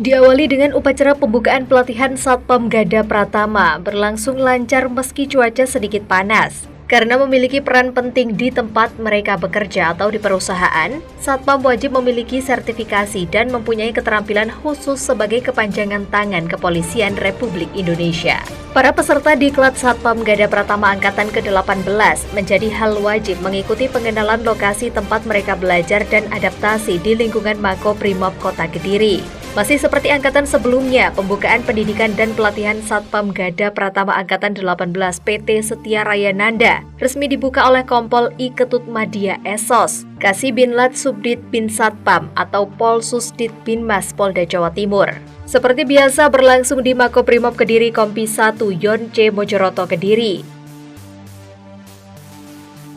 Diawali dengan upacara pembukaan pelatihan Satpam Gada Pratama berlangsung lancar meski cuaca sedikit panas. Karena memiliki peran penting di tempat mereka bekerja atau di perusahaan, Satpam wajib memiliki sertifikasi dan mempunyai keterampilan khusus sebagai kepanjangan tangan Kepolisian Republik Indonesia. Para peserta Diklat Satpam Gada Pratama Angkatan ke-18 menjadi hal wajib mengikuti pengenalan lokasi tempat mereka belajar dan adaptasi di lingkungan Makobrimob Kota Kediri. Masih seperti angkatan sebelumnya, pembukaan pendidikan dan pelatihan Satpam Gada Pratama Angkatan 18 PT Setia Raya Nanda resmi dibuka oleh Kompol I Ketut Madya Esos, Kasih Binlat Subdit Bin Satpam atau Polsusdit Binmas Polda Jawa Timur. Seperti biasa berlangsung di Makobrimob Kediri Kompi 1 Yon C Mojoroto Kediri.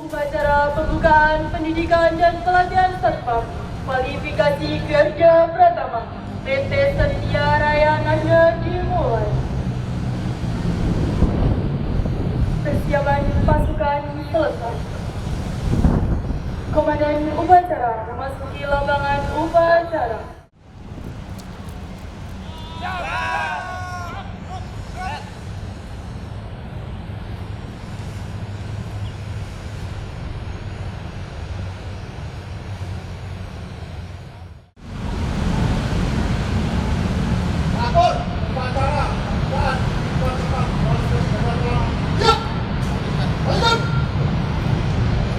Upacara pembukaan pendidikan dan pelatihan Satpam kualifikasi Garda Pratama PT Setia Raya Nanda dimulai. Persiapan pasukan selesai. Komandan upacara memasuki lapangan upacara.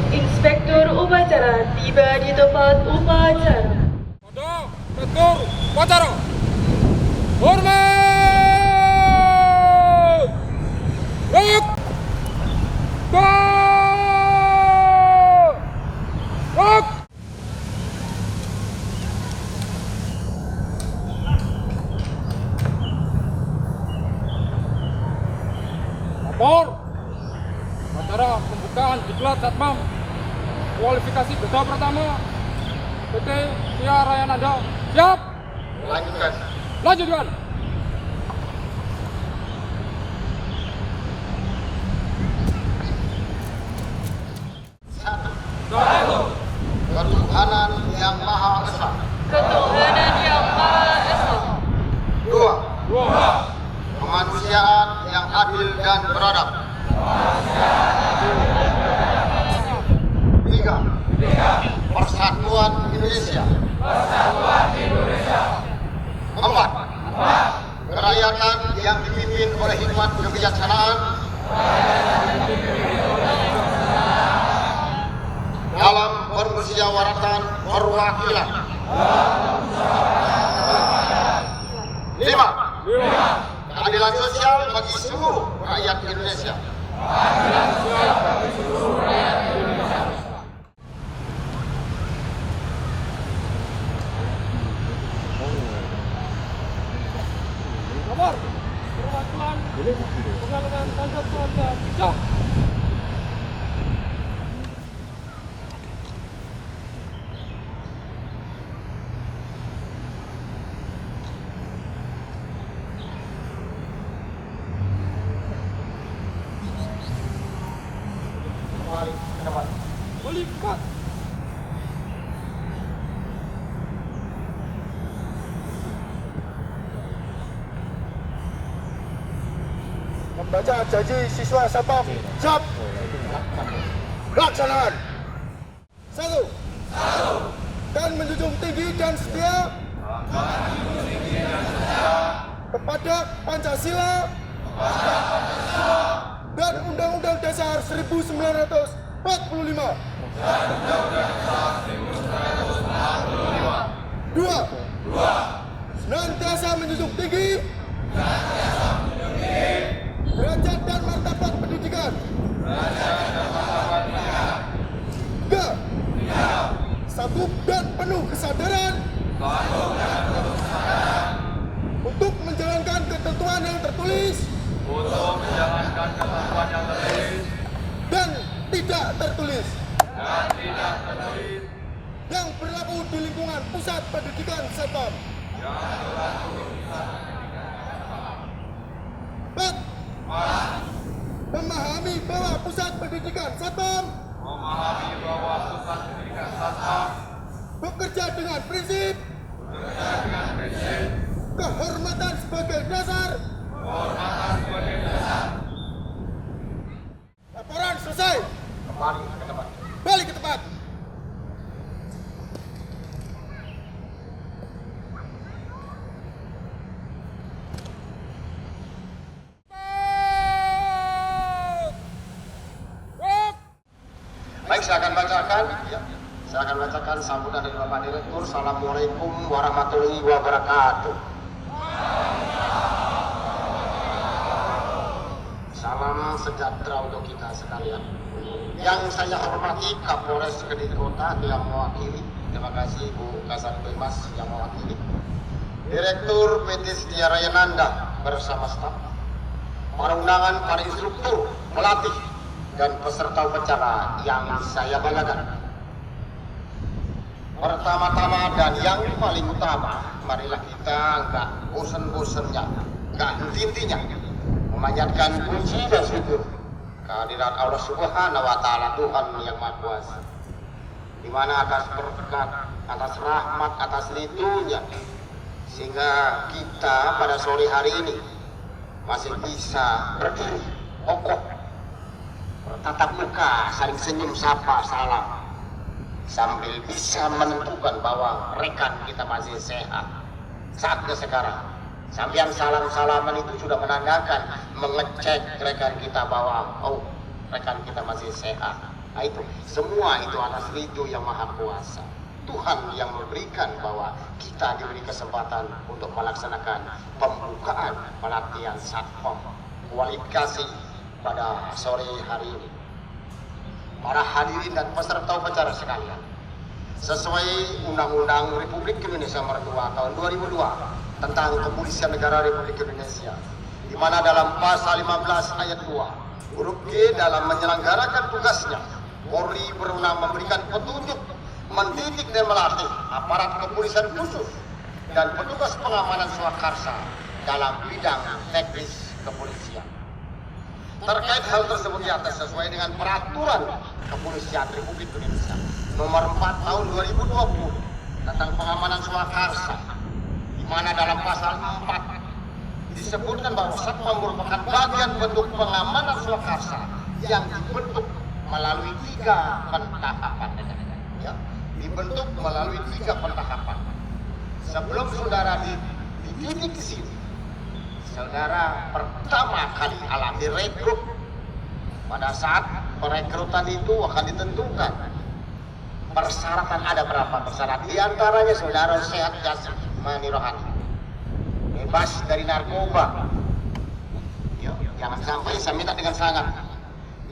Inspektur upacara tiba di tempat upacara. Inspektur upacara, hormat, baik, baik. Lapor, upacara pembukaan Diklat Satpam kualifikasi Gada Pratama PT Setia Raya Nanda. Siap? Lanjutkan. Satu. Ketuhanan yang Maha Esa. Ketuhanan yang Maha Esa. Dua. Dua. Kemanusiaan yang adil dan beradab. Tiga. Persatuan Indonesia. Empat. Kerakyatan yang dipimpin oleh hikmat kebijaksanaan dalam permusyawaratan perwakilan. Lima. Keadilan sosial bagi seluruh rakyat Indonesia. Nomor perwakilan pengalaman tanda keluarga bisa. Melipat. Membaca janji siswa Satpam. Siap. Pelaksanaan. Satu. Dan menjunjung tinggi dan setia kepada Pancasila dan Undang-Undang Dasar 1945. Dua. Senantiasa menjunjung tinggi derajat dan martabat pendidikan. Tiga. Sanggup dan penuh kesadaran untuk menjalankan ketentuan yang tertulis dan tidak tertulis yang berlaku di lingkungan pusat pendidikan Satpam. Empat. Memahami bahwa pusat pendidikan Satpam bekerja dengan prinsip Kehormatan sebagai dasar. Laporan selesai. Kembali ke tempat. Balik ke tempat. Baik, saya akan bacakan. Ya, saya akan bacakan sambutan dari Bapak Direktur. Assalamualaikum warahmatullahi wabarakatuh. Salam sejahtera untuk kita sekalian. Yang saya hormati Kapolres Kediri Kota yang mewakili. Terima kasih Bu Kasat Mas yang mewakili. Direktur PT Setia Raya Nanda bersama staf. Para undangan, para instruktur, pelatih, dan peserta upacara yang saya banggakan. Pertama-tama dan yang paling utama, marilah kita nggak bosen-bosennya, nggak henti-hentinya memanjatkan puji dan syukur kehadirat Allah Subhanahu wa Ta'ala, Tuhan yang Maha Kuasa, di mana atas berkat, atas rahmat, atas ridhonya, sehingga kita pada sore hari ini masih bisa berdiri kokoh, tatap muka, saling senyum, sapa, salam, sambil bisa menentukan bahwa rekan kita masih sehat. Saatnya sekarang, sambian salam-salaman itu sudah menandakan, mengecek rekan kita bahwa rekan kita masih sehat. Nah, itu semua itu atas ridho yang Maha Kuasa, Tuhan yang memberikan bahwa kita diberi kesempatan untuk melaksanakan pembukaan pelatihan Satpam kualifikasi pada sore hari ini. Para hadirin dan peserta upacara sekalian, sesuai Undang-Undang Republik Indonesia Nomor 2 tahun 2002 tentang Kepolisian Negara Republik Indonesia, di mana dalam pasal 15 ayat 2 huruf G dalam menyelenggarakan tugasnya, Polri berwenang memberikan petunjuk, mendidik dan melatih aparat kepolisian khusus dan petugas pengamanan swakarsa dalam bidang teknis kepolisian. Terkait hal tersebut di atas sesuai dengan Peraturan Kepolisian Republik Indonesia Nomor 4 tahun 2020 tentang pengamanan swakarsa, di mana dalam pasal 4 disebutkan bahwa Satpam merupakan bagian bentuk pengamanan swakarsa yang dibentuk melalui 3 pentahapan. Ya, dibentuk melalui 3 pentahapan. Sebelum saudara dididik di sini, saudara pertama kali alami rekrut. Pada saat perekrutan itu akan ditentukan persyaratan, ada berapa persyaratan. Di antaranya saudara sehat jasmani rohani, bebas dari narkoba. Ya, jangan sampai, saya minta dengan sangat,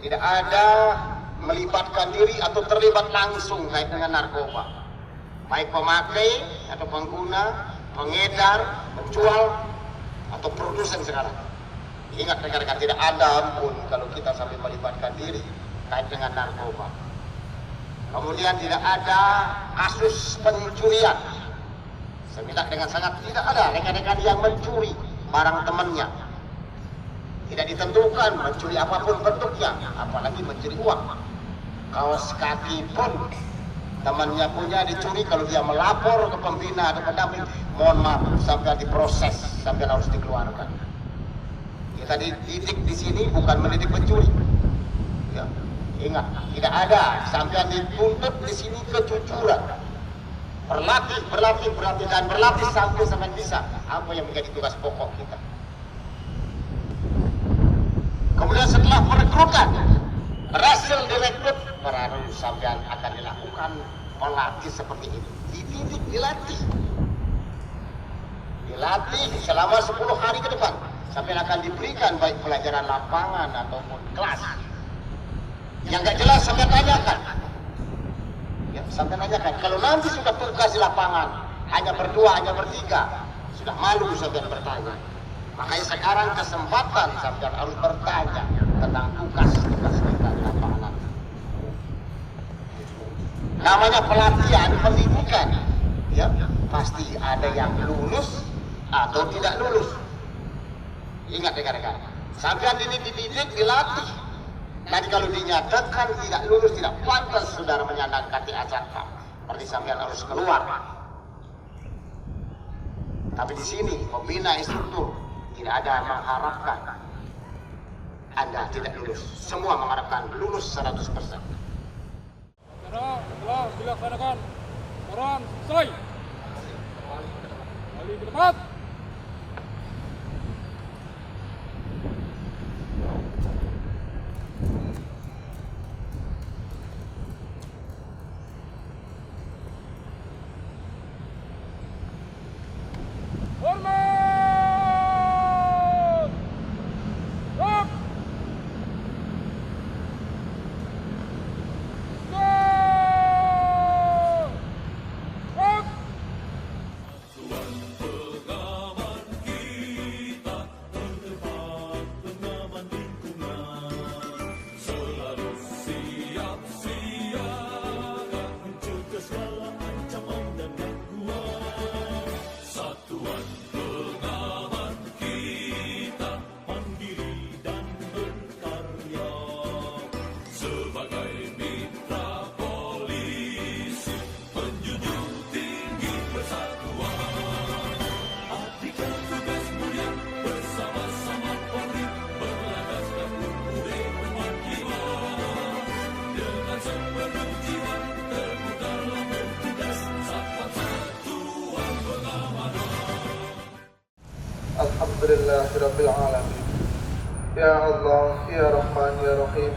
tidak ada melibatkan diri atau terlibat langsung kait dengan narkoba, baik pemakai atau pengguna, pengedar, penjual, atau produsen sekarang. Ingat rekan-rekan, tidak ada ampun kalau kita sampai melibatkan diri kait dengan narkoba. Kemudian tidak ada kasus pencurian. Saya minta dengan sangat, tidak ada rekan-rekan yang mencuri barang temannya. Tidak ditentukan mencuri apapun bentuknya, apalagi mencuri uang. Kaos kaki pun temannya punya dicuri, kalau dia melapor ke pembina atau pendamping, mohon maaf, sampai diproses, sampai harus dikeluarkan. Kita dididik di sini bukan mendidik pencuri. Ya, ingat, tidak ada sampai dituntut di sini kejujuran. Berlatih sampai bisa apa yang menjadi tugas pokok kita. Kemudian setelah perekrutan berhasil direkrut, baru sampai akan dilakukan pelatih seperti ini. Dididik, dilatih selama 10 hari ke depan, sampai akan diberikan baik pelajaran lapangan ataupun kelas. Yang nggak jelas sampai tanyakan. Ya, sampai tanyakan. Kalau nanti sudah tugas di lapangan, hanya berdua, hanya bertiga, sudah malu sampai bertanya. Makanya sekarang kesempatan sampai harus bertanya tentang tugas-tugas kita di lapangan. Namanya pelatihan pendidikan, ya pasti ada yang lulus atau tidak lulus. Ingat rekan-rekan, sampai ini dididik, dilatih. Nanti kalau dinyatakan tidak lulus, tidak pantas saudara menyandang KTA Satpam, berarti sampean harus keluar. Tapi di sini pembina instruktur tidak ada mengharapkan Anda tidak lulus. Semua mengharapkan lulus 100%. Acara telah dilaksanakan. Laporan selesai. Kembali ke tempat. Hormat! Stop! Stop! Alhamdulillahirabbil alamin. Ya Allah, ya Rahman, ya Rahim.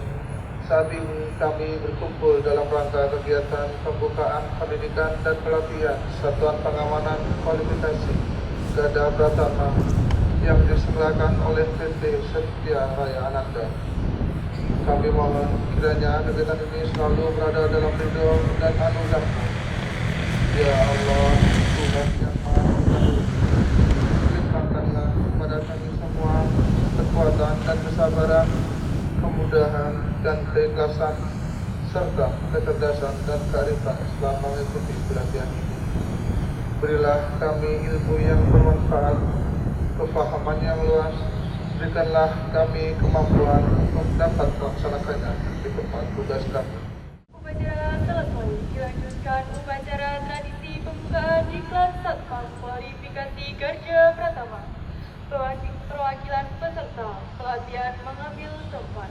Saat ini kami berkumpul dalam rangka kegiatan pembukaan pendidikan dan pelatihan Satuan Pengamanan Kualifikasi Gada Pratama yang diselenggarakan oleh PT Setia Raya Ananda. Kami mohon kiranya kegiatan ini selalu berada dalam ridho dan anugerah-Mu. Ya Allah, Tuhan yang Maha Pengatur, limpahkanlah kepada kami semua kekuatan dan kesabaran, kemudahan dan keikhlasan, serta kecerdasan dan kearifan selama mengikuti pelatihan ini. Berilah kami ilmu yang bermanfaat, kefahaman yang luas, berikanlah kami kemampuan untuk dapat melaksanakannya di tempat tugas kami. Upacara selesai, dilanjutkan upacara tradisi pembukaan Diklat Satpam Kualifikasi Garda Pratama. Perwakilan peserta pelatihan mengambil tempat.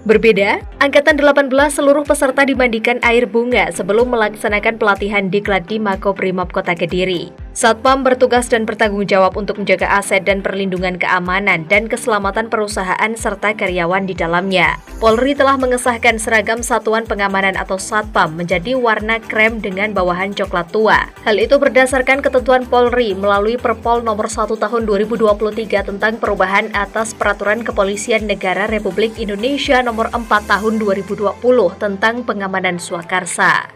Berbeda, Angkatan 18 seluruh peserta dimandikan air bunga sebelum melaksanakan pelatihan Diklat di Makobrimob Kota Kediri. Satpam bertugas dan bertanggung jawab untuk menjaga aset dan perlindungan keamanan dan keselamatan perusahaan serta karyawan di dalamnya. Polri telah mengesahkan seragam Satuan Pengamanan atau Satpam menjadi warna krem dengan bawahan coklat tua. Hal itu berdasarkan ketentuan Polri melalui Perpol nomor 1 tahun 2023 tentang perubahan atas Peraturan Kepolisian Negara Republik Indonesia nomor 4 tahun 2020 tentang pengamanan swakarsa.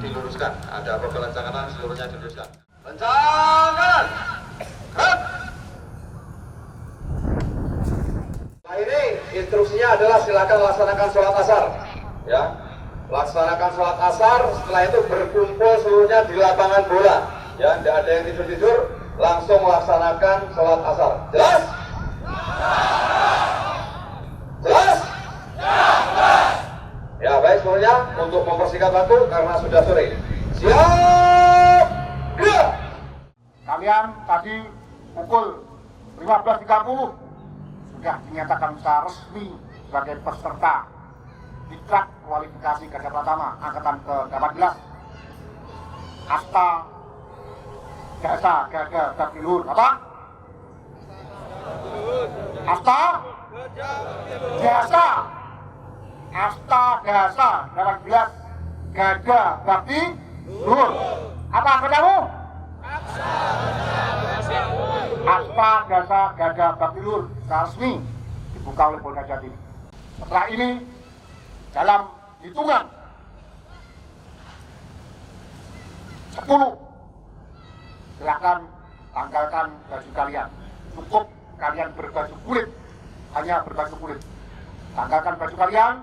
Diluruskan, ada apa lencang kanan seluruhnya diluruskan. Lencang kanan. Gerak. Nah ini instruksinya adalah silakan laksanakan sholat asar, ya. Laksanakan sholat asar, setelah itu berkumpul seluruhnya di lapangan bola, ya. Tidak ada yang tidur-tidur, langsung melaksanakan sholat asar. Jelas? Jelas? Ya baik semuanya, untuk mempersingkat waktu karena sudah sore. Siap! Gerak! Kalian tadi pukul 15.30 sudah dinyatakan secara resmi sebagai peserta Diklat Kualifikasi Garda Pratama Angkatan ke-18 Asta Jasa Garda Bakti-Luhur. Apa? Asta Jasa Dasa 18 Garda Bakti-Luhur. Apa angkatanmu? Asta Dasa Garda Bakti-Luhur secara resmi dibuka oleh Polda Jatim. Setelah ini dalam hitungan 10 silakan tanggalkan baju kalian. Cukup kalian berbaju kulit, hanya berbaju kulit. Tanggalkan baju kalian,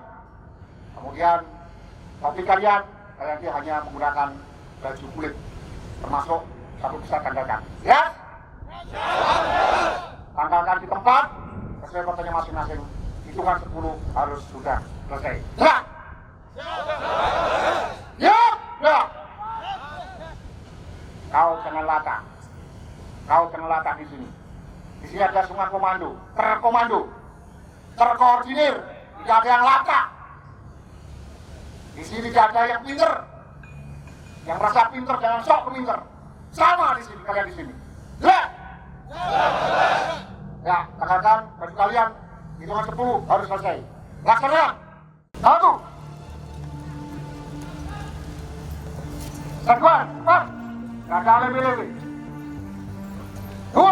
Kemudian topi kalian hanya menggunakan baju kulit, termasuk satu besar tanggalkan. Ya? Tanggalkan di tempat sesuai kotanya masing-masing. Hitungan 10 harus sudah selesai. Ya? Ya? Ya? Kau jangan lata. Kau jangan lata di sini. Di sini ada semua komando, terkoordinir, tidak ada yang lata. Di sini tidak ada yang pinter. Yang merasa pinter jangan sok pinter. Sama di sini kalian di sini. Ya. Ya, katakan bagi kalian hitungan 10 harus selesai. Laksana. 1. Satuan, 4. Gak ada lebih-lebih. 2.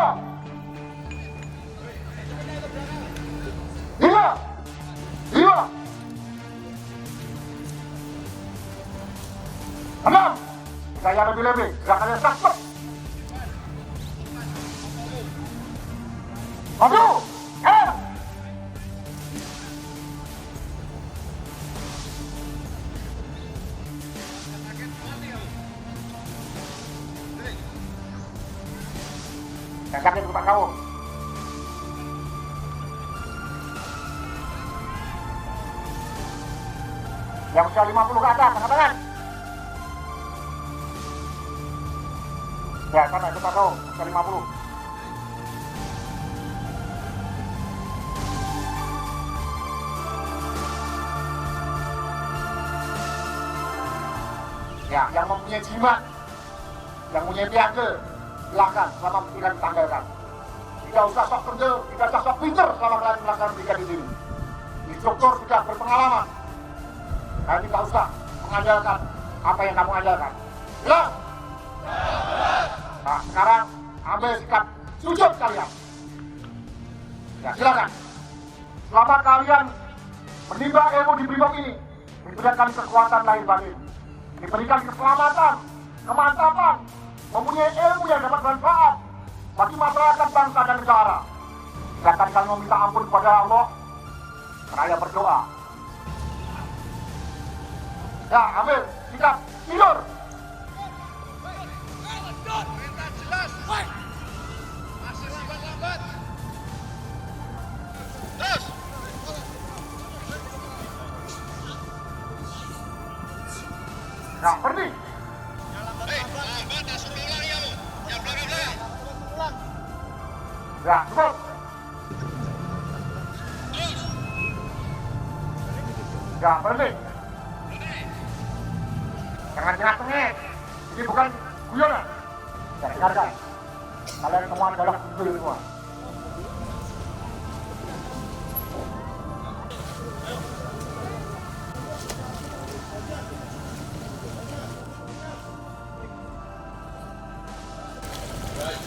3. 5. 6. Saya lebih-lebih, gerakannya cepat. 7. Yang sakit tempat kau. Yang usia 50 ke atas, angkat tangan. Ya, sana kita tahu, usia 50. Ya, yang mempunyai jimat, yang mempunyai piagel, silakan selama tidak ditanggalkan. Tidak usah sok kerja, tidak usah sok pinter selama kalian melaksanakan pendidikan di sini. Instruktur sudah berpengalaman. Kalian tidak usah mengandalkan apa yang kamu andalkan. Ya? Nah, sekarang ambil sikap sujud kalian. Ya, silakan. Selama kalian menimba ilmu di Brimob ini, diberikan kekuatan lahir batin, diberikan keselamatan, kemantapan, mempunyai ilmu yang dapat bermanfaat bagi masyarakat, bangsa, dan negara. Silakan kalian meminta ampun kepada Allah, seraya berdoa. Ya, ambil sikap tidur. Nah, berhenti. Ya, cukup. Ya, berhenti. Jangan tengah-tengah. Ini bukan guyonan. Ya, dengarkan. Kalian semua adalah gugur semua.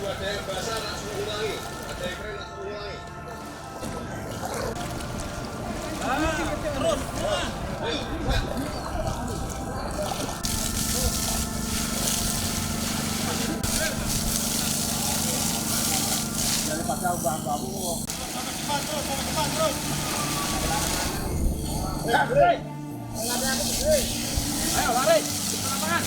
Ada yang basah langsung ulangi, ada yang keren langsung ulangi. Terus, ayo. Dari pasal bang kamu. Terus. Ya, lari. Ayo lari. Lapangan.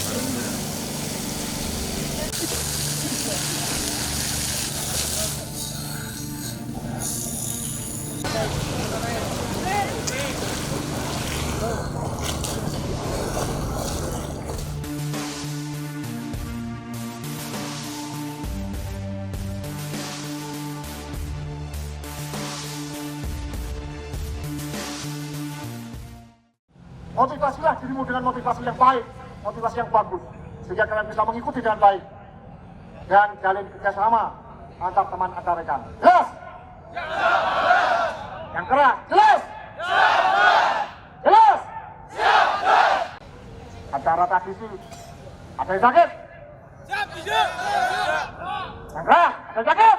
Motivasilah dirimu dengan motivasi yang baik, motivasi yang bagus, sehingga kalian bisa mengikuti dengan baik dan jalin kerjasama antar teman antar rekan. Jelas? Yang keras, jelas? Jelas? Acara taktisi, ada yang sakit? Yang keras, ada yang sakit?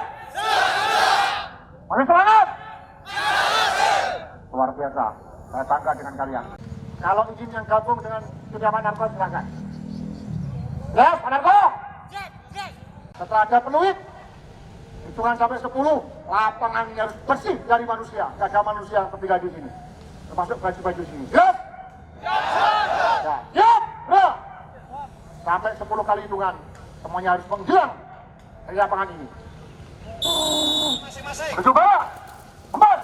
Mana semangat? Luar biasa, saya bangga dengan kalian. Kalau izin yang gabung dengan kediaman narko silakan. Jelas, Pak Narko? Setelah ada peluit, hitungan sampai 10, lapangan harus bersih dari manusia. Gak ada manusia yang tertinggal di sini, termasuk baju-baju sini. Jelas? Ya, siap, bro. Sampai 10 kali hitungan, semuanya harus menghilang dari lapangan ini. Bercoba, kembali.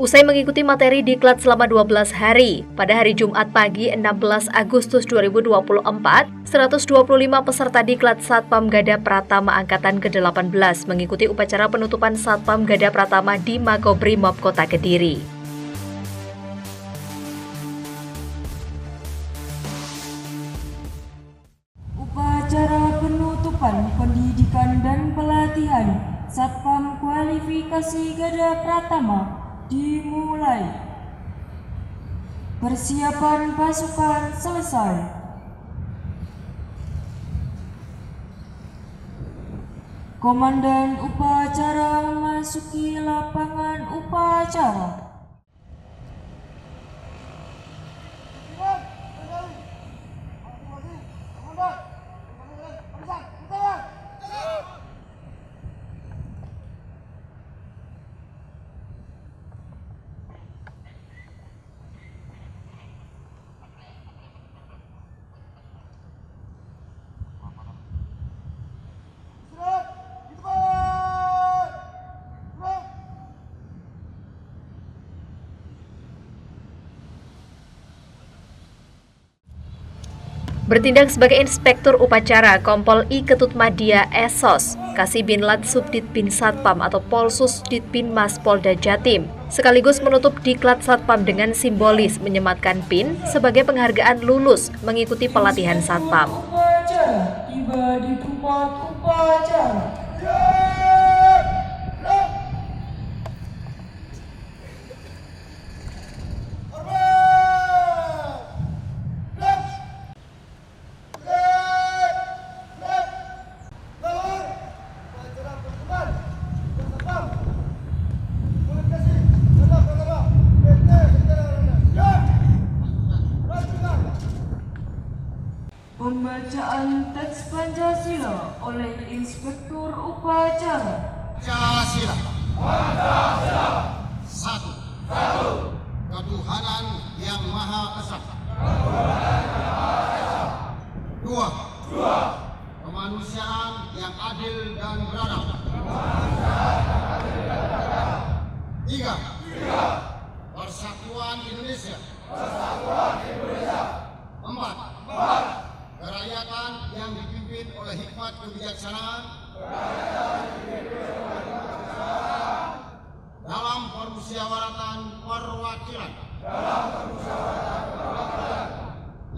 Usai mengikuti materi diklat selama 12 hari, pada hari Jumat pagi 16 Agustus 2024, 125 peserta diklat Satpam Gada Pratama Angkatan ke-18 mengikuti upacara penutupan Satpam Gada Pratama di Makobrimob Kota Kediri. Upacara penutupan pendidikan dan pelatihan Satpam Kualifikasi Gada Pratama dimulai. Persiapan pasukan selesai. Komandan upacara memasuki lapangan upacara. Bertindak sebagai Inspektur Upacara, Kompol I Ketut Madya Esos, Kasibinlat Subdit Bin Satpam atau Polsus Ditbin Mas Polda Jatim, sekaligus menutup diklat Satpam dengan simbolis menyematkan pin sebagai penghargaan lulus mengikuti pelatihan Satpam. Upacara tiba di tempat upacara. Pembacaan teks Pancasila oleh Inspektur Upacara. Pancasila. Satu. Ketuhanan yang Maha Esa. Dua. Kemanusiaan yang adil dan beradab. Tiga. Persatuan Indonesia. Empat. Kerakyatan yang dipimpin oleh hikmat kebijaksanaan dalam permusyawaratan perwakilan. 5.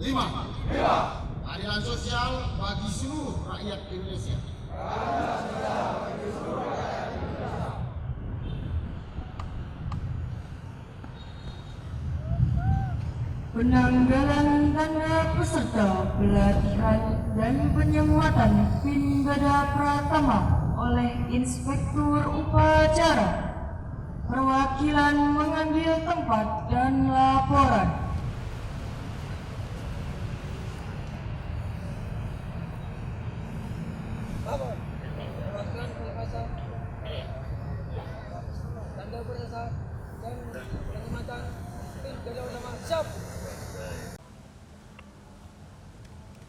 Keadilan sosial bagi seluruh rakyat Indonesia. Penanggalan tanda peserta pelatihan dan penyemuatan PIN Gada Pratama oleh Inspektur Upacara. Perwakilan mengambil tempat dan laporan. Tanda berdasar dan penyelamatan PIN Gada Pratama siap.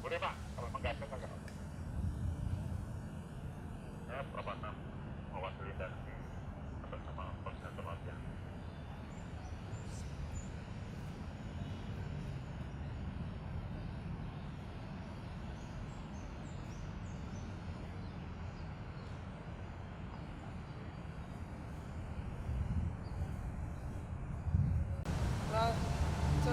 Boleh Pak, kalau mengganti agak. Perabatan mewakili dari atas nama Polsek Terlampia.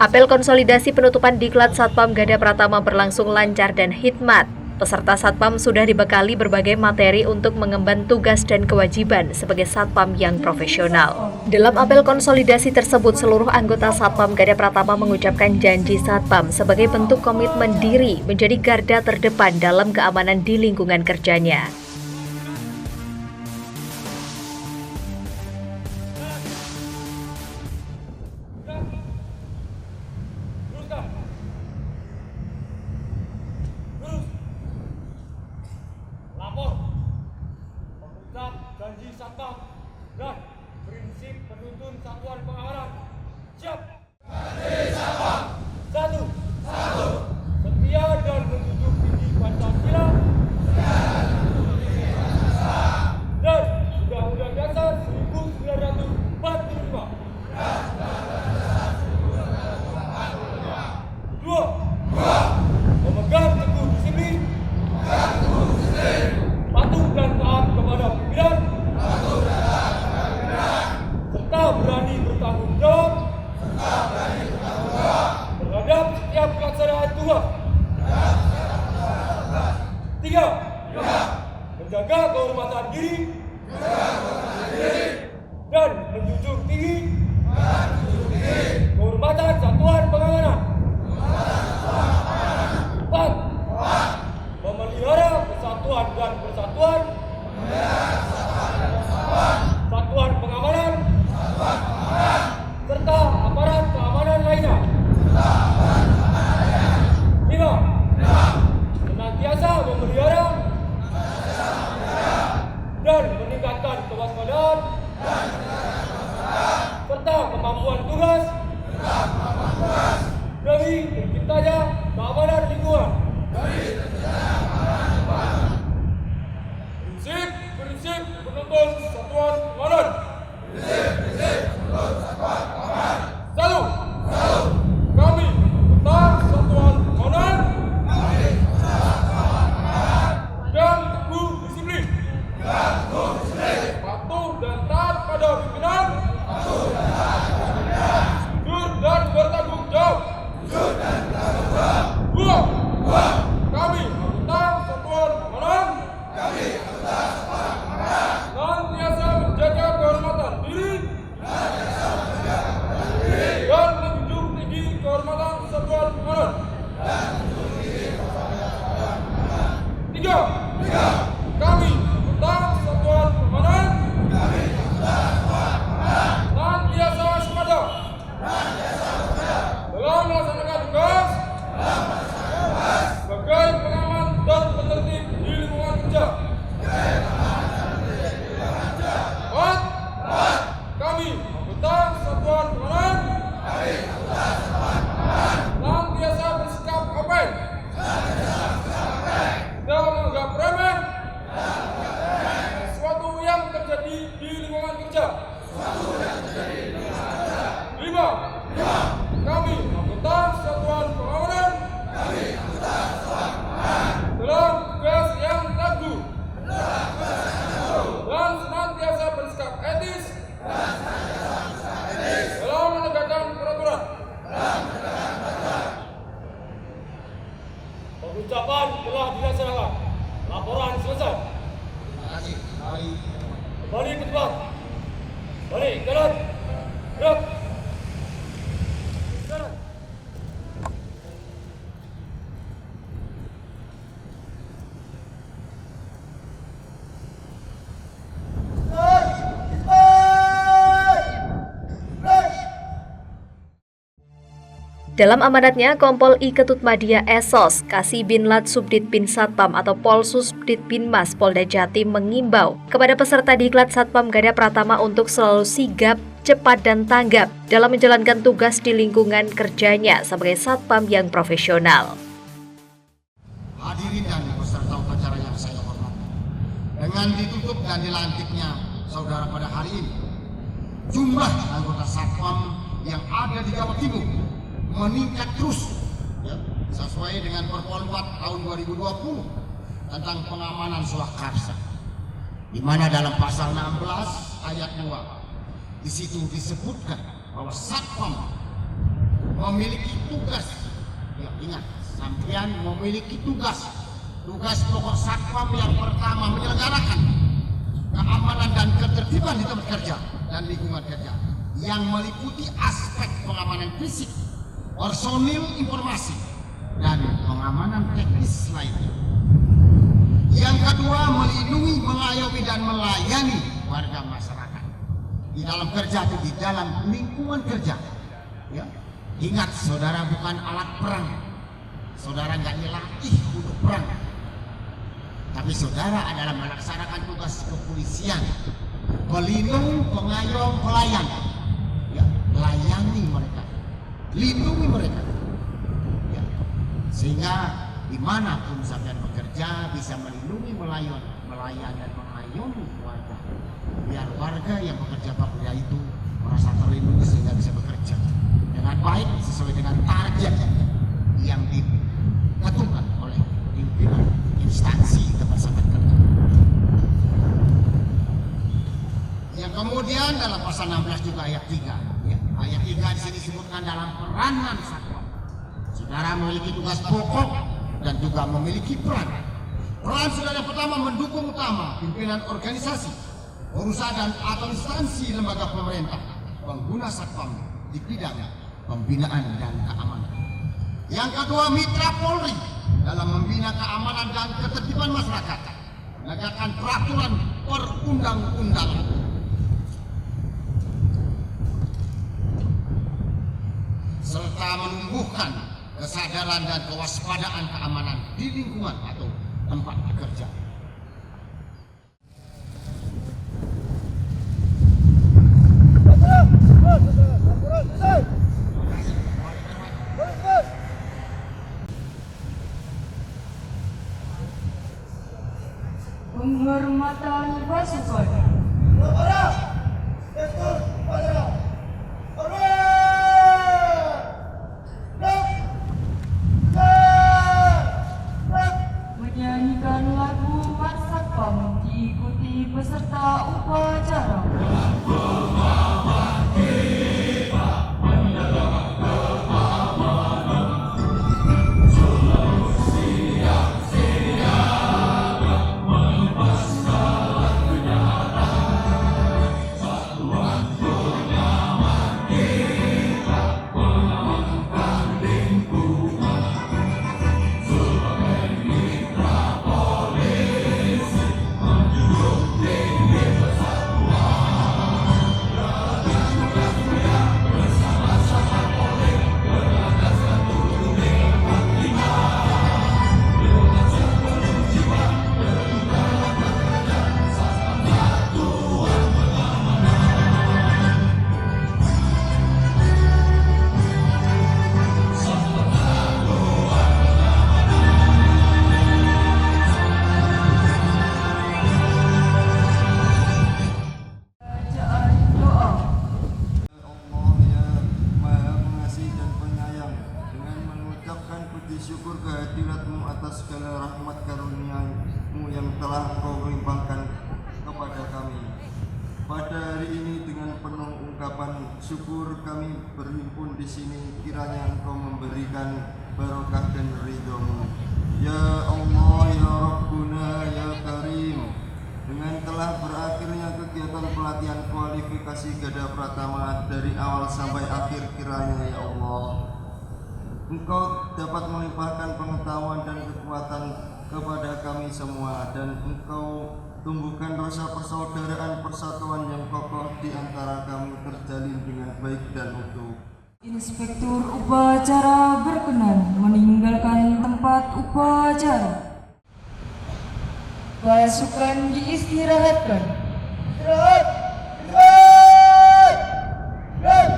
Apel konsolidasi penutupan Diklat Satpam Gada Pratama berlangsung lancar dan hikmat. Peserta Satpam sudah dibekali berbagai materi untuk mengemban tugas dan kewajiban sebagai Satpam yang profesional. Dalam apel konsolidasi tersebut, seluruh anggota Satpam Gada Pratama mengucapkan janji Satpam sebagai bentuk komitmen diri menjadi garda terdepan dalam keamanan di lingkungan kerjanya. Lapor, mengucap janji Satpam dan prinsip penuntun satuan pengamanan. Siap. Janji Satpam. 1. Setia dan menjunjung tinggi Pancasila. Dan Undang-Undang Dasar 1945. 2. Memegang teguh disiplin. Patuh dan taat kepada pimpinan. Serta berani bertanggung jawab terhadap setiap pelaksanaan tugas. 3. Menjaga kehormatan diri dan menjunjung tinggi kehormatan satuan pengamanan. 4. Memelihara kesatuan dan persatuan satuan pengamanan serta aparat keamanan lainnya. 5. Senantiasa memelihara dan meningkatkan kewaspadaan serta kemampuan tugas demi terciptanya keamanan lingkungan. Prinsip penuntun satuan pengamanan. 1. Kami tentang satuan pengamanan dan teguh disiplin. Patuh dan taat pada pimpinan. Jujur dan bertanggung jawab. 2. Kami tentang satuan pengamanan senantiasa menjaga kehormatan diri dan menjunjung tinggi kehormatan satuan pengamanan. 3. Kami tentang satuan pengamanan senantiasa waspada dalam melaksanakan tugas sebagai pengaman dan penertib di lingkungan kerja. 4. Kami anggota satuan pengamanan senantiasa bersikap open, tidak menganggap remeh sesuatu yang terjadi di lingkungan kerja. 5. Kami anggota satuan pengamanan dalam tugas yang tangguh dan senantiasa bersikap etis dalam menegakkan peraturan. Pengucapan telah dilaksanakan. Laporan selesai. Terima kasih. Kembali ke tempat. Balik kanan. Gerak. Kanan. Dalam amanatnya, Kompol I Ketut Madya Esos, Kasih Binlat Subdit Bin Satpam atau Polsus Subdit Binmas Polda Jatim mengimbau kepada peserta Diklat Satpam Gada Pratama untuk selalu sigap, cepat dan tanggap dalam menjalankan tugas di lingkungan kerjanya sebagai Satpam yang profesional. Hadirin dan peserta upacara yang saya hormati, dengan ditutup dan dilantiknya saudara pada hari ini, jumlah anggota Satpam yang ada di Jawa Timur meningkat terus ya, sesuai dengan Perpol 4 tahun 2020 tentang pengamanan swakarsa, di mana dalam pasal 16 ayat 2 di situ disebutkan bahwa Satpam memiliki tugas. Ya, ingat, sampean memiliki tugas. Tugas pokok Satpam yang pertama menyelenggarakan keamanan dan ketertiban di tempat kerja dan lingkungan kerja yang meliputi aspek pengamanan fisik, personil informasi, dan pengamanan teknis lainnya. Yang kedua, melindungi, mengayomi, dan melayani warga masyarakat di dalam kerja atau di dalam lingkungan kerja. Ya. Ingat, saudara bukan alat perang. Saudara nggak dilatih untuk perang. Tapi saudara adalah melaksanakan tugas kepolisian, pelindung, pengayom, pelayan. Ya, layani mereka, lindungi mereka. Ya, sehingga dimanapun sampean bekerja bisa melindungi, melayan dan mengayomi warga. Biar warga yang bekerja bakti itu merasa terlindungi sehingga bisa bekerja dengan baik sesuai dengan target yang ditentukan oleh pimpinan instansi tempat sampean kerja. Yang kemudian dalam pasal 16 juga ayat 3, ya. Ayat 3 di sini disebutkan dalam peranan Satpam. Saudara memiliki tugas pokok dan juga memiliki peran. Peran saudara pertama mendukung utama pimpinan organisasi, perusahaan dan atau instansi lembaga pemerintah pengguna Satpam di bidang pembinaan dan keamanan. Yang kedua, mitra Polri dalam membina keamanan dan ketertiban masyarakat, menegakkan peraturan perundang-undangan. Serta menumbuhkan kesadaran dan kewaspadaan keamanan di lingkungan atau tempat kerja. Penghormatan pasukan. Menyanyikan lagu March Satpam diikuti peserta upacara. Syukur kehadirat-Mu atas segala rahmat karunia-Mu yang telah Engkau limpahkan kepada kami. Pada hari ini dengan penuh ungkapan syukur kami berhimpun di sini, kiranya Engkau memberikan barokah dan ridho-Mu. Ya Allah, ya Rabbuna, ya Karim. Dengan telah berakhirnya kegiatan pelatihan kualifikasi Gada Pratama dari awal sampai akhir, kiranya ya Allah Engkau dapat melimpahkan pengetahuan dan kekuatan kepada kami semua, dan Engkau tumbuhkan rasa persaudaraan persatuan yang kokoh di antara kami terjalin dengan baik dan utuh. Inspektur upacara berkenan meninggalkan tempat upacara. Pasukan diistirahatkan. Istirahat! Istirahat! Istirahat!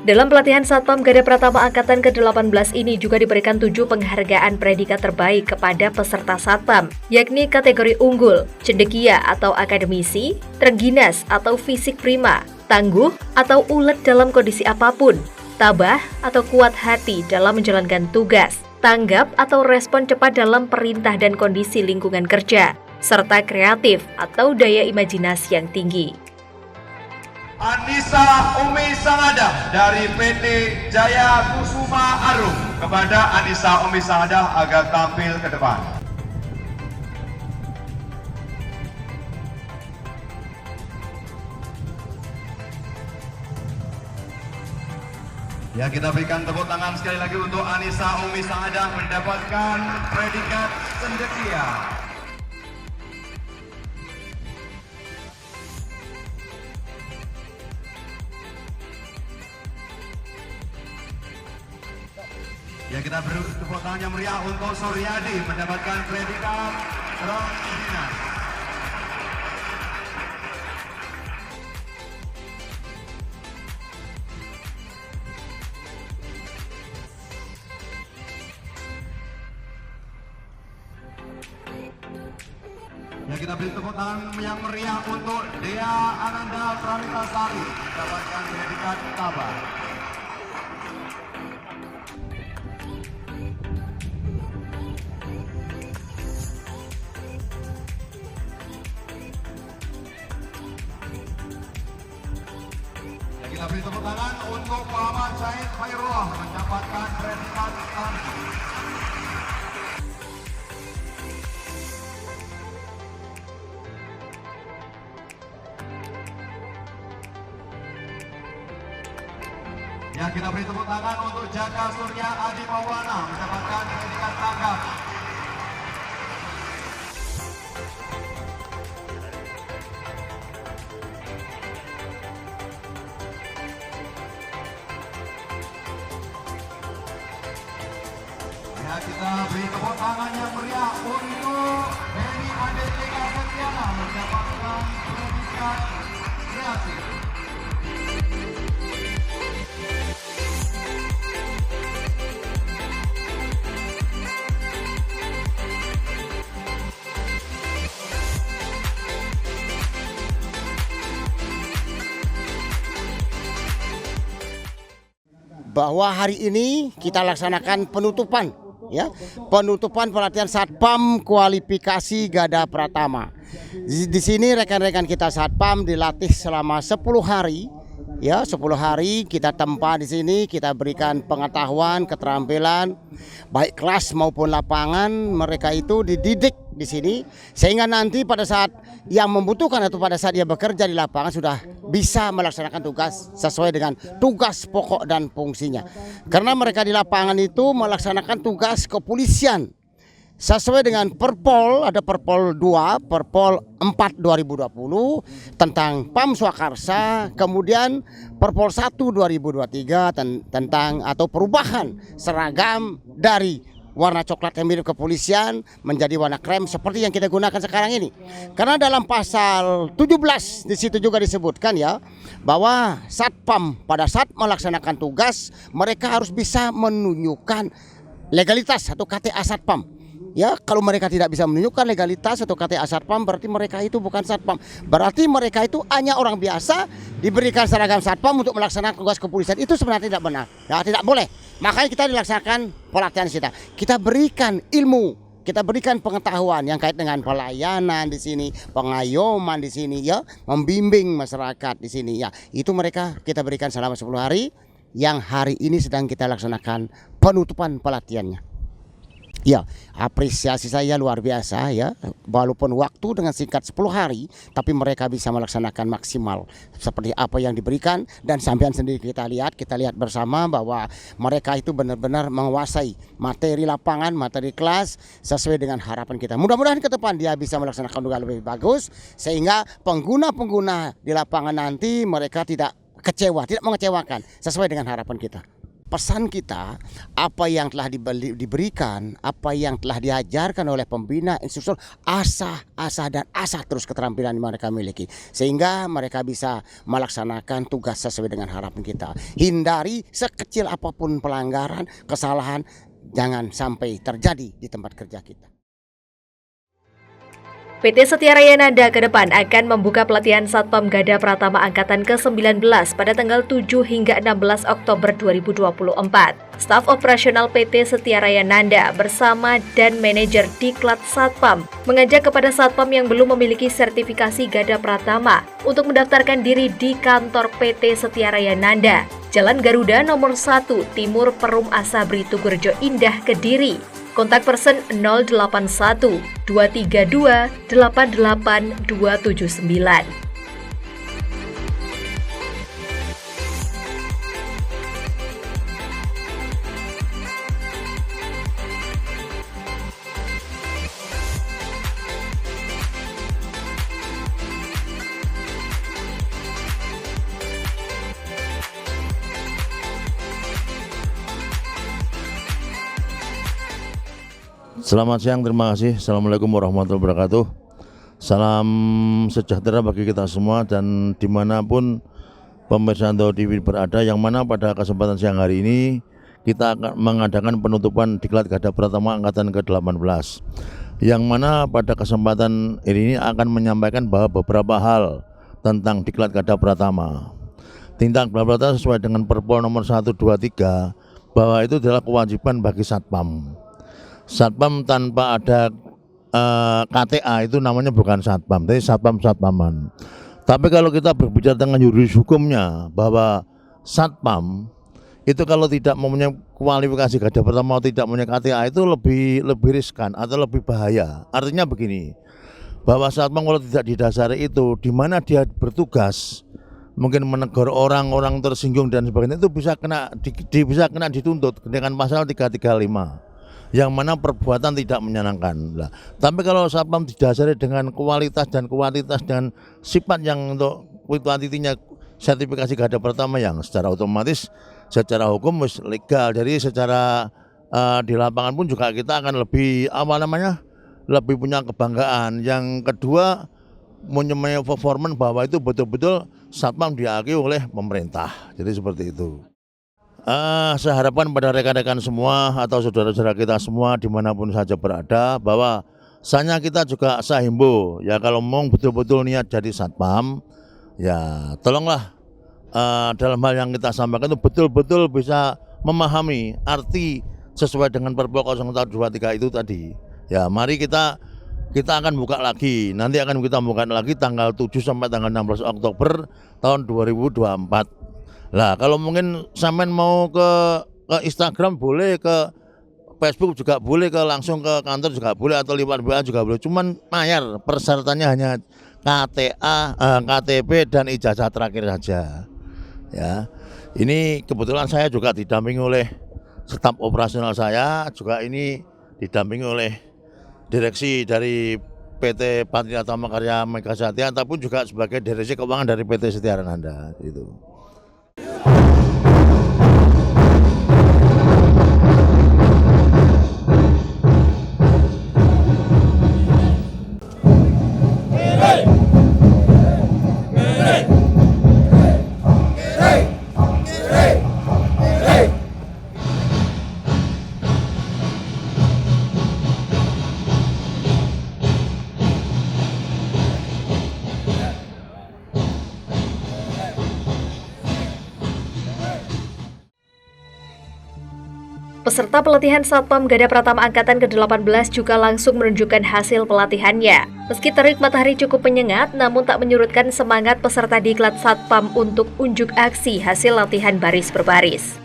Dalam pelatihan Satpam Gada Pratama Angkatan ke-18 ini juga diberikan 7 penghargaan predikat terbaik kepada peserta Satpam, yakni kategori unggul, cendekia atau akademisi, terengginas atau fisik prima, tangguh atau ulet dalam kondisi apapun, tabah atau kuat hati dalam menjalankan tugas, tanggap atau respon cepat dalam perintah dan kondisi lingkungan kerja, serta kreatif atau daya imajinasi yang tinggi. Anissa Umi Sangadah dari PT Jaya Kusuma Arum. Kepada Anissa Umi Sangadah agar tampil ke depan. Ya, kita berikan tepuk tangan sekali lagi untuk Anissa Umi Sangadah mendapatkan predikat cendekia. Ya, kita beri tepuk tangan yang meriah untuk Suryadi mendapatkan predikat Rong Dinas. Ya, kita beri tepuk tangan yang meriah untuk Dea Ananda Pranitasari mendapatkan predikat Tabah. Kita beri tepuk tangan untuk Muhammad Syahid Khairullah mendapatkan predikat Tansi. Ya, kita beri tepuk tangan untuk Jaka Surya Adi Maulana mendapatkan predikat Tanggap. Ya, kita beri tepuk tangan yang meriah untuk Heni Adetika Setiana mendapatkan predikat kreatif. Bahwa hari ini kita laksanakan penutupan pelatihan Satpam kualifikasi Gada Pratama. Di sini rekan-rekan kita Satpam dilatih selama 10 hari. Ya, 10 hari kita tempa di sini, kita berikan pengetahuan, keterampilan baik kelas maupun lapangan. Mereka itu dididik di sini sehingga nanti pada saat yang membutuhkan atau pada saat dia bekerja di lapangan sudah bisa melaksanakan tugas sesuai dengan tugas pokok dan fungsinya. Karena mereka di lapangan itu melaksanakan tugas kepolisian sesuai dengan Perpol, ada Perpol 2, Perpol 4 2020 tentang Pam Swakarsa, kemudian Perpol 1 2023 tentang atau perubahan seragam dari warna coklat yang mirip kepolisian menjadi warna krem seperti yang kita gunakan sekarang ini. Karena dalam pasal 17 di situ juga disebutkan ya bahwa Satpam pada saat melaksanakan tugas mereka harus bisa menunjukkan legalitas atau KTA Satpam. Ya, kalau mereka tidak bisa menunjukkan legalitas atau KTA Satpam berarti mereka itu bukan Satpam. Berarti mereka itu hanya orang biasa diberikan seragam Satpam untuk melaksanakan tugas kepolisian. Itu sebenarnya tidak benar. Ya, tidak boleh. Makanya kita dilaksanakan pelatihan kita. Kita berikan ilmu, kita berikan pengetahuan yang kait dengan pelayanan di sini, pengayoman di sini ya, membimbing masyarakat di sini ya. Itu mereka kita berikan selama 10 hari yang hari ini sedang kita laksanakan penutupan pelatihannya. Ya, apresiasi saya luar biasa ya. Walaupun waktu dengan singkat 10 hari, tapi mereka bisa melaksanakan maksimal seperti apa yang diberikan. Dan sampean sendiri kita lihat bersama bahwa mereka itu benar-benar menguasai materi lapangan, materi kelas sesuai dengan harapan kita. Mudah-mudahan ke depan dia bisa melaksanakan tugas lebih bagus sehingga pengguna-pengguna di lapangan nanti mereka tidak kecewa, tidak mengecewakan sesuai dengan harapan kita. Pesan kita, apa yang telah diberikan, apa yang telah diajarkan oleh pembina instruktur, asah dan asah terus keterampilan yang mereka miliki. Sehingga mereka bisa melaksanakan tugas sesuai dengan harapan kita. Hindari sekecil apapun pelanggaran, kesalahan, jangan sampai terjadi di tempat kerja kita. PT Setia Raya Nanda ke depan akan membuka pelatihan Satpam Gada Pratama Angkatan ke-19 pada tanggal 7 hingga 16 Oktober 2024. Staf operasional PT Setia Raya Nanda bersama dan manajer Diklat Satpam mengajak kepada Satpam yang belum memiliki sertifikasi Gada Pratama untuk mendaftarkan diri di kantor PT Setia Raya Nanda, Jalan Garuda nomor 1 Timur Perum Asabri Tugurejo Indah, Kediri. Kontak person 081 232 88279. Selamat siang, terima kasih. Assalamualaikum warahmatullahi wabarakatuh. Salam sejahtera bagi kita semua dan dimanapun pemirsa Antau TV berada, yang mana pada kesempatan siang hari ini kita akan mengadakan penutupan Diklat Gada Pratama Angkatan ke-18, yang mana pada kesempatan ini akan menyampaikan bahwa beberapa hal tentang Diklat Gada Pratama. Tentang Pratama sesuai dengan Perpol nomor 123 bahwa itu adalah kewajiban bagi Satpam. Satpam tanpa ada KTA itu namanya bukan Satpam, tapi Satpam-Satpaman. Tapi kalau kita berbicara dengan yuris hukumnya bahwa Satpam itu kalau tidak mempunyai kualifikasi Gada Pratama, tidak mempunyai KTA, itu lebih riskan atau lebih bahaya. Artinya begini, bahwa Satpam kalau tidak didasari itu, di mana dia bertugas mungkin menegur orang tersinggung dan sebagainya, itu bisa kena dituntut dengan pasal 335. Yang mana perbuatan tidak menyenangkan. Nah, tapi kalau Satpam didasari dengan kualitas dan kuantitas dan sifat yang untuk kuantitinya sertifikasi Gada Pratama yang secara otomatis secara hukum legal. Jadi secara di lapangan pun juga kita akan lebih lebih punya kebanggaan. Yang kedua, mempunyai performan bahwa itu betul-betul Satpam diakui oleh pemerintah. Jadi seperti itu. Saya harapkan pada rekan-rekan semua atau saudara-saudara kita semua dimanapun saja berada, bahwa kita juga saya himbau ya, kalau mau betul-betul niat jadi Satpam, ya tolonglah dalam hal yang kita sampaikan itu betul-betul bisa memahami arti sesuai dengan Perpol 0123 itu tadi. Ya mari kita akan buka lagi, nanti akan kita buka lagi tanggal 7 sampai tanggal 16 Oktober tahun 2024. Lah kalau mungkin sampean mau ke Instagram boleh, ke Facebook juga boleh, ke langsung ke kantor juga boleh, atau lewat WA juga boleh. Cuman bayar, persyaratannya hanya KTA, KTP dan ijazah terakhir saja. Ya. Ini kebetulan saya juga didampingi oleh staf operasional saya, juga ini didampingi oleh direksi dari PT Patria Tama Karya Mega Satya, ataupun juga sebagai direksi keuangan dari PT Setia Raya Nanda itu. Peserta pelatihan Satpam Gada Pratama Angkatan ke-18 juga langsung menunjukkan hasil pelatihannya. Meski terik matahari cukup menyengat, namun tak menyurutkan semangat peserta Diklat Satpam untuk unjuk aksi hasil latihan baris berbaris.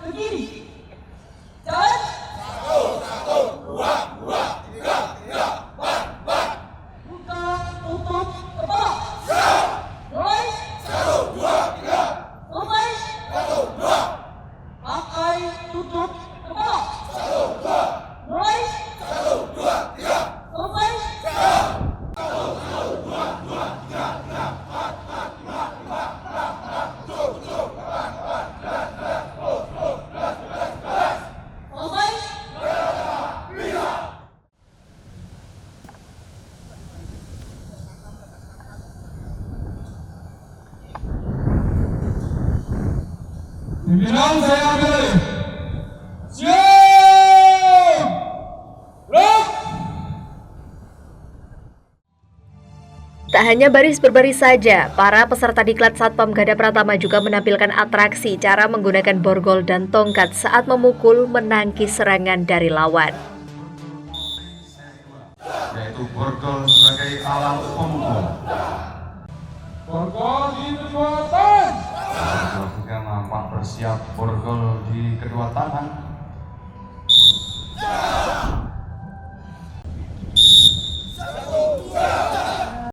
ke kiri. Jalan. 1, 2, 3, 4. Buka, tutup, kepala. Mulai. 1, 2, 3. Selesai. 1, 2. Pakai, tutup, kepala. 1, 2. Mulai. 1, 2, 3. Selesai. 1, 2, 3, 4. Pimpinan saya pilih. Siap! Gerak! Tak hanya baris berbaris saja, para peserta diklat Satpam Gada Pratama juga menampilkan atraksi cara menggunakan borgol dan tongkat saat memukul menangkis serangan dari lawan. Yaitu borgol sebagai alat pemukul. Borgol di kedua tangan. Juga nampak bersiap borgol di kedua tangan.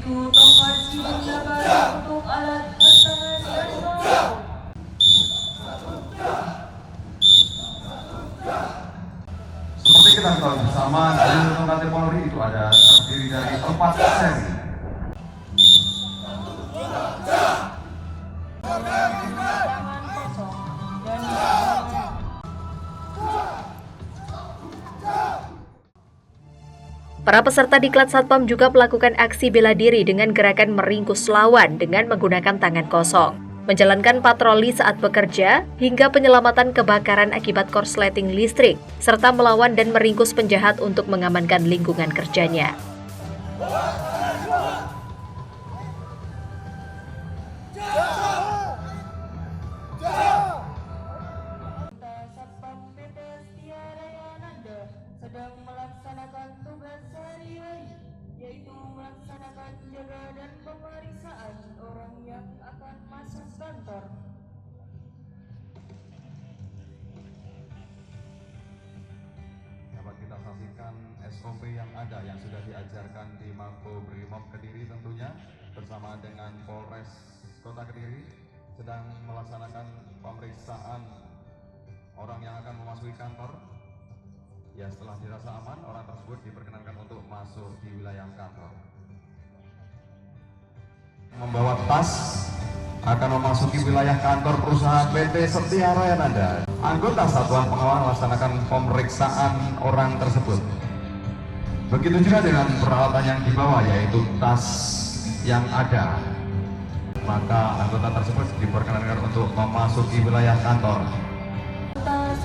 Tongkat digunakan untuk alat pertahanan dan melawan. Seperti kita tahu bersama, jalur tongkat Polri itu ada terdiri dari 4 seri. Para peserta diklat Satpam juga melakukan aksi bela diri dengan gerakan meringkus lawan dengan menggunakan tangan kosong, menjalankan patroli saat bekerja, hingga penyelamatan kebakaran akibat korsleting listrik, serta melawan dan meringkus penjahat untuk mengamankan lingkungan kerjanya. Satpam PT Setia Raya Nanda sedang melaksanakan tugas sehari-hari, yaitu melaksanakan jaga dan pemeriksaan orang yang akan masuk kantor. Dapat kita saksikan SOP yang ada yang sudah diajarkan di Makobrimob Kediri tentunya bersama dengan Polres Kota Kediri sedang melaksanakan pemeriksaan orang yang akan memasuki kantor. Ya, setelah dirasa aman, orang tersebut diperkenankan untuk masuk di wilayah kantor. Membawa tas akan memasuki wilayah kantor perusahaan PT Setia Raya Nanda. Anggota Satuan Pengawal melaksanakan pemeriksaan orang tersebut. Begitu juga dengan peralatan yang dibawa, yaitu tas yang ada. Maka anggota tersebut diperkenankan untuk memasuki wilayah kantor.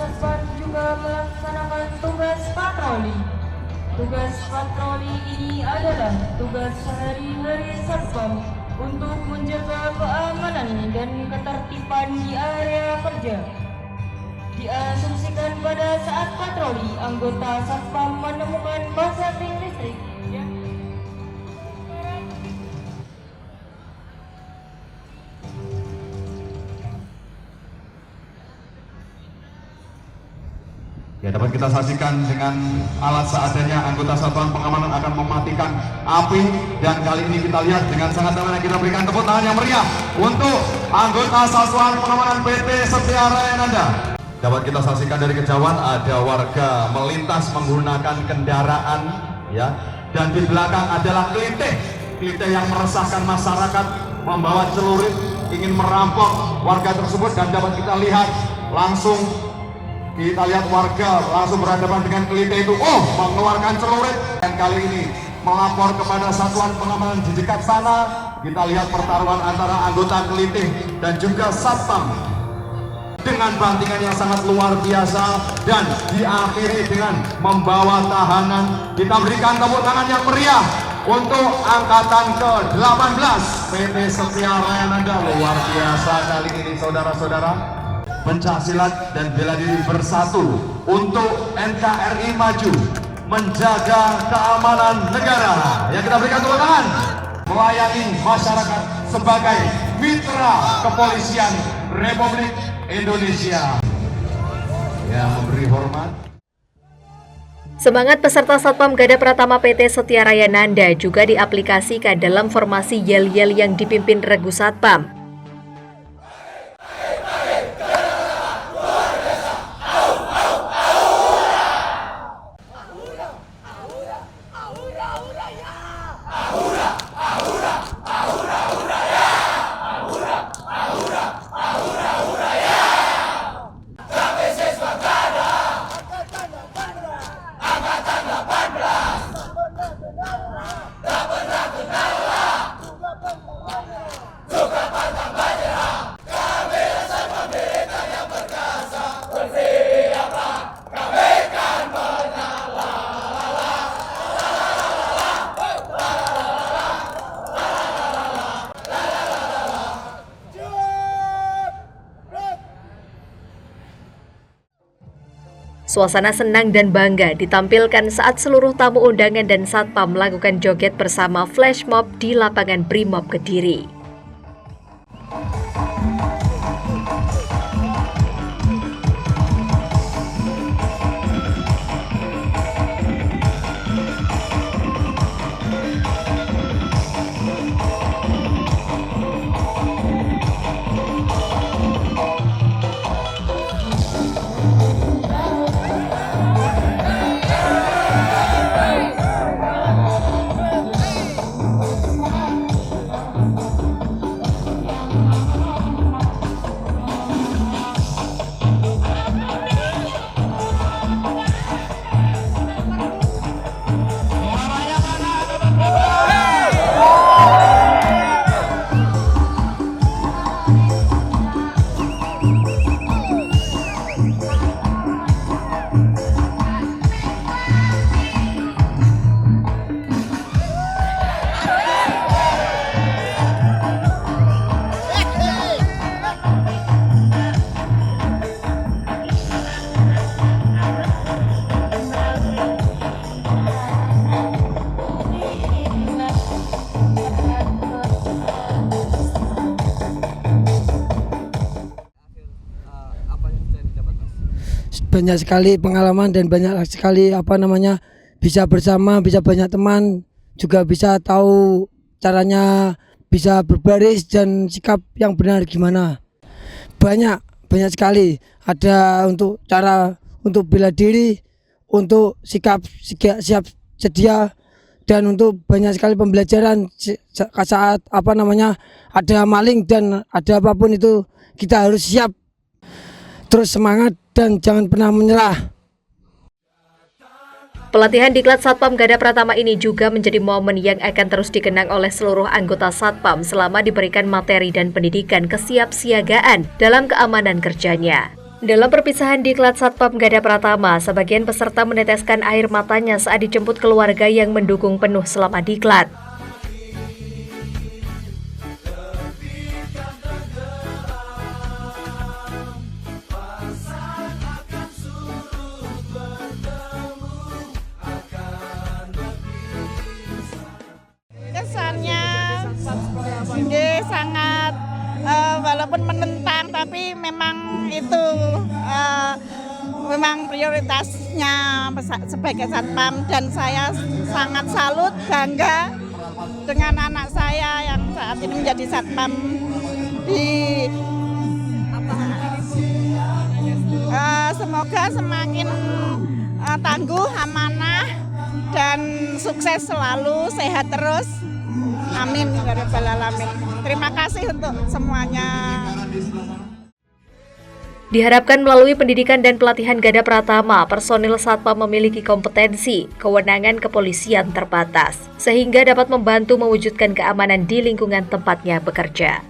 Satpam juga melaksanakan tugas patroli. Tugas patroli ini adalah tugas sehari-hari Satpam untuk menjaga keamanan dan ketertiban di area kerja. Diasumsikan pada saat patroli, anggota Satpam menemukan korsleting listrik yang Ya, dapat kita saksikan dengan alat seadanya anggota Satuan Pengamanan akan mematikan api, dan kali ini kita lihat dengan sangat damai kita berikan tepuk tangan yang meriah untuk anggota Satuan Pengamanan PT Setia Raya Nanda. Dapat kita saksikan dari kejauhan ada warga melintas menggunakan kendaraan, ya, dan di belakang adalah kelitih yang meresahkan masyarakat membawa celurit ingin merampok warga tersebut, dan dapat kita lihat langsung. Kita lihat warga langsung berhadapan dengan kelitih itu, mengeluarkan celurit, dan kali ini melapor kepada Satuan Pengamanan di dekat sana. Kita lihat pertarungan antara anggota kelitih dan juga Satpam dengan bantingan yang sangat luar biasa, dan diakhiri dengan membawa tahanan. Kita berikan tepuk tangan yang meriah untuk angkatan ke-18 PT Setia Raya Nanda. Luar biasa kali ini saudara-saudara. Pencak silat dan bela diri bersatu untuk NKRI maju, menjaga keamanan negara. Yang kita berikan tepuk tangan, melayani masyarakat sebagai mitra kepolisian Republik Indonesia. yang memberi hormat. Semangat peserta Satpam Gada Pratama PT Setia Raya Nanda juga diaplikasikan dalam formasi yel-yel yang dipimpin Regu Satpam. Suasana senang dan bangga ditampilkan saat seluruh tamu undangan dan Satpam melakukan joget bersama flash mob di lapangan Brimob Kediri. Banyak sekali pengalaman dan banyak sekali bisa bersama, bisa banyak teman, juga bisa tahu caranya bisa berbaris dan sikap yang benar gimana. Banyak sekali, ada untuk cara untuk bela diri, untuk siap sedia, dan untuk banyak sekali pembelajaran saat ada maling dan ada apapun itu kita harus siap, terus semangat dan jangan pernah menyerah. Pelatihan Diklat Satpam Gada Pratama ini juga menjadi momen yang akan terus dikenang oleh seluruh anggota Satpam selama diberikan materi dan pendidikan kesiapsiagaan dalam keamanan kerjanya. Dalam perpisahan Diklat Satpam Gada Pratama, sebagian peserta meneteskan air matanya saat dijemput keluarga yang mendukung penuh selama diklat. Kesannya sangat walaupun menentang, tapi memang itu memang prioritasnya sebagai Satpam, dan saya sangat salut, bangga dengan anak saya yang saat ini menjadi Satpam semoga semakin tangguh, amanah, dan sukses selalu, sehat terus. Amin ya rabbal alamin. Terima kasih untuk semuanya. Diharapkan melalui pendidikan dan pelatihan Gada Pratama, personil Satpam memiliki kompetensi, kewenangan kepolisian terbatas, sehingga dapat membantu mewujudkan keamanan di lingkungan tempatnya bekerja.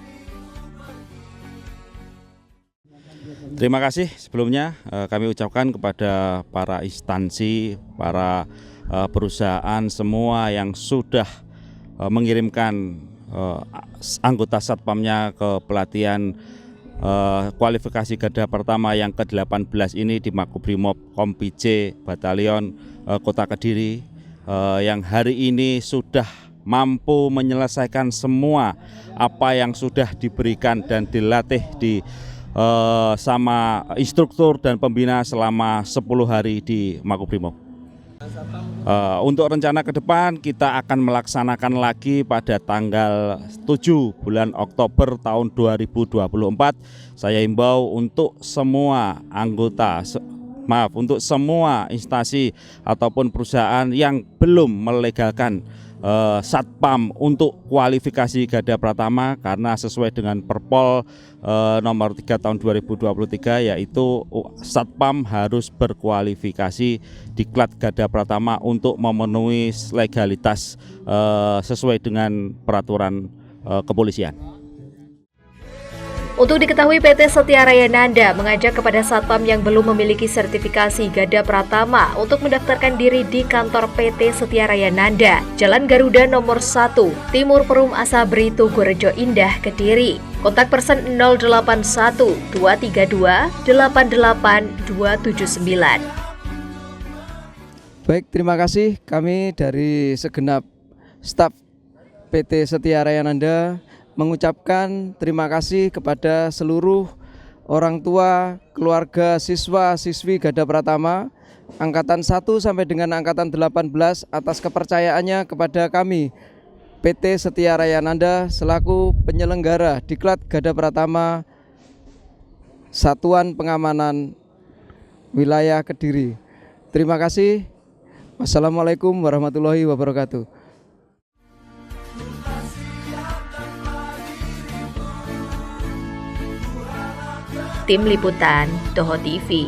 Terima kasih sebelumnya kami ucapkan kepada para instansi, para perusahaan semua yang sudah mengirimkan anggota Satpamnya ke pelatihan kualifikasi Gada Pratama yang ke-18 ini di Makobrimob Kompi C Batalion Kota Kediri, yang hari ini sudah mampu menyelesaikan semua apa yang sudah diberikan dan dilatih di sama instruktur dan pembina selama 10 hari di Makobrimob. Untuk rencana ke depan kita akan melaksanakan lagi pada tanggal 7 bulan Oktober tahun 2024. Saya himbau untuk semua anggota, untuk semua instansi ataupun perusahaan yang belum melegalkan Satpam untuk kualifikasi Garda Pratama, karena sesuai dengan Perpol nomor 3 tahun 2023, yaitu Satpam harus berkualifikasi diklat Garda Pratama untuk memenuhi legalitas sesuai dengan peraturan kepolisian. Untuk diketahui, PT Setia Raya Nanda mengajak kepada Satpam yang belum memiliki sertifikasi Garda Pratama untuk mendaftarkan diri di kantor PT Setia Raya Nanda, Jalan Garuda nomor 1, Timur Perum Asabri, Tugurejo Indah, Kediri. Kontak person 081 232 88 279. Baik, terima kasih. Kami dari segenap staf PT Setia Raya Nanda mengucapkan terima kasih kepada seluruh orang tua, keluarga, siswa-siswi Garda Pratama Angkatan 1 sampai dengan Angkatan 18 atas kepercayaannya kepada kami PT Setia Raya Nanda selaku penyelenggara diklat Garda Pratama Satuan Pengamanan Wilayah Kediri. Terima kasih. Wassalamualaikum warahmatullahi wabarakatuh. Tim Liputan Toho TV.